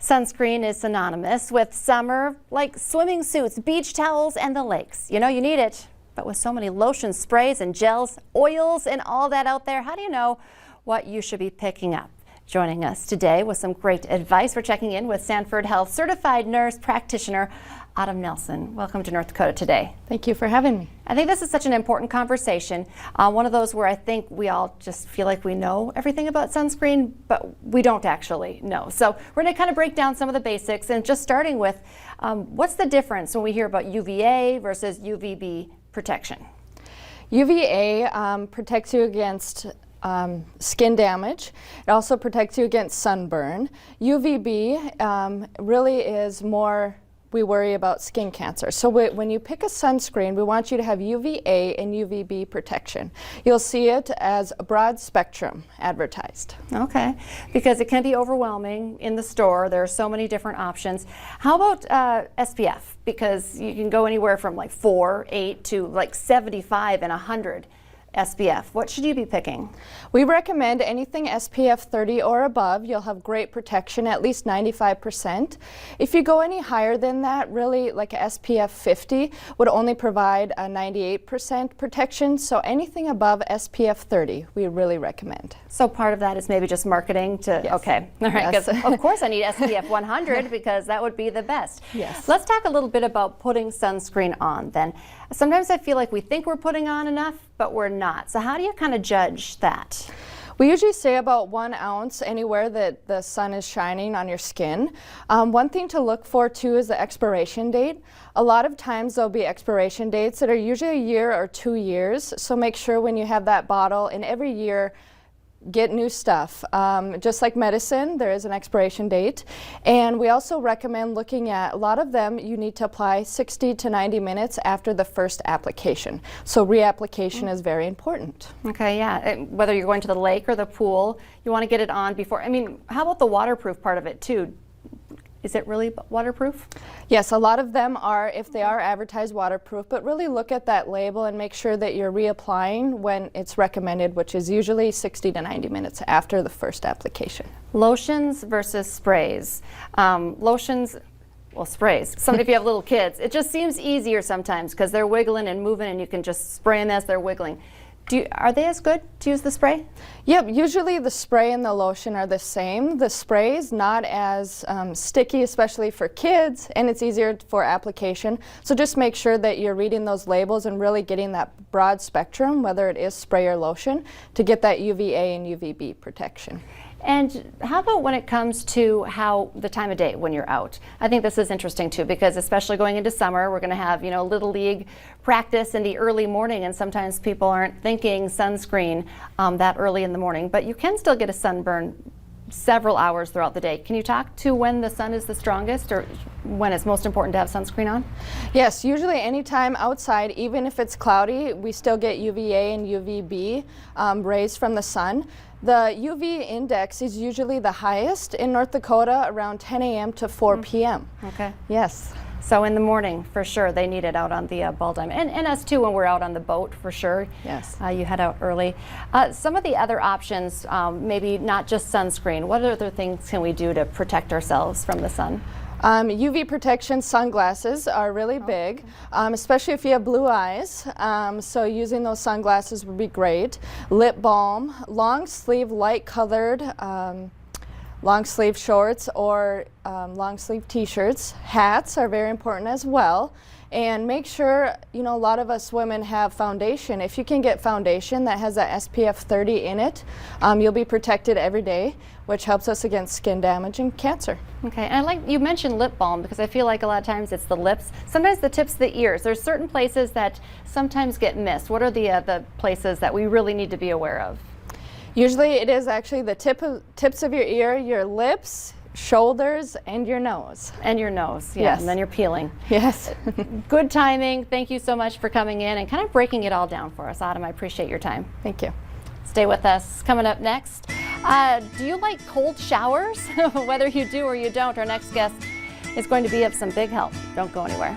Sunscreen is synonymous with summer, like swimming suits, beach towels, and the lakes. You know you need it, but with so many lotions, sprays, and gels, oils, and all that out there, how do you know what you should be picking up? Joining us today with some great advice, we're checking in with Sanford Health Certified Nurse Practitioner Autumn Nelson. Welcome to North Dakota today. Thank you for having me. I think this is such an important conversation. One of those where I think we all just feel like we know everything about sunscreen, but we don't actually know. So we're going to kind of break down some of the basics, and just starting with what's the difference when we hear about UVA versus UVB protection? UVA protects you against skin damage. It also protects you against sunburn. UVB really is more, we worry about skin cancer. So when you pick a sunscreen, we want you to have UVA and UVB protection. You'll see it as a broad spectrum advertised. Okay, because it can be overwhelming in the store. There are so many different options. How about SPF? Because you can go anywhere from like 4, 8 to like 75 and 100. SPF. What should you be picking? We recommend anything SPF 30 or above. You'll have great protection, at least 95%. If you go any higher than that, really like a SPF 50 would only provide a 98% protection. So anything above SPF 30 we really recommend. So part of that is maybe just marketing to, yes. Okay, all right, yes. Of course I need SPF 100 because that would be the best. Yes. Let's talk a little bit about putting sunscreen on then. Sometimes I feel like we think we're putting on enough, but we're not. So how do you kind of judge that? We usually say about 1 ounce anywhere that the sun is shining on your skin. One thing to look for too is the expiration date. A lot of times there'll be expiration dates that are usually a year or 2 years. So make sure when you have that bottle, and every year get new stuff. Just like medicine, there is an expiration date. And we also recommend looking at, a lot of them you need to apply 60 to 90 minutes after the first application. So reapplication is very important. Okay, yeah. Whether you're going to the lake or the pool, you want to get it on before. I mean, how about the waterproof part of it too? Is it really waterproof? Yes, a lot of them are, if they are advertised, waterproof, but really look at that label and make sure that you're reapplying when it's recommended, which is usually 60 to 90 minutes after the first application. Lotions versus sprays. Lotions, well, sprays. If you have little kids, it just seems easier sometimes because they're wiggling and moving and you can just spray them as they're wiggling. Are they as good to use the spray? Yep, usually the spray and the lotion are the same. The spray is not as sticky, especially for kids, and it's easier for application. So just make sure that you're reading those labels and really getting that broad spectrum, whether it is spray or lotion, to get that UVA and UVB protection. And how about when it comes to how the time of day when you're out? I think this is interesting too, because especially going into summer, we're going to have, little league practice in the early morning, and sometimes people aren't thinking sunscreen that early in the morning, but you can still get a sunburn several hours throughout the day. Can you talk to when the sun is the strongest or when it's most important to have sunscreen on? Yes, usually anytime outside, even if it's cloudy, we still get UVA and UVB rays from the sun. The UV index is usually the highest in North Dakota around 10 a.m. to 4 p.m. Okay. Yes. So in the morning, for sure, they need it out on the ball diamond. And us too when we're out on the boat, for sure. Yes. You head out early. Some of the other options, maybe not just sunscreen, what other things can we do to protect ourselves from the sun? UV protection sunglasses are really big, especially if you have blue eyes. So using those sunglasses would be great. Lip balm, long sleeve, light colored long sleeve shorts or long sleeve t-shirts. Hats are very important as well. And make sure, a lot of us women have foundation. If you can get foundation that has that SPF 30 in it, you'll be protected every day, which helps us against skin damage and cancer. Okay, and you mentioned lip balm because I feel like a lot of times it's the lips, sometimes the tips of the ears. There's certain places that sometimes get missed. What are the places that we really need to be aware of? Usually it is actually the tips of your ear, your lips, shoulders, and your nose. And your nose, yeah, yes. And then you're peeling. Yes. Good timing. Thank you so much for coming in and kind of breaking it all down for us, Autumn. I appreciate your time. Thank you. Stay with us. Coming up next, do you like cold showers? Whether you do or you don't, our next guest is going to be of some big help. Don't go anywhere.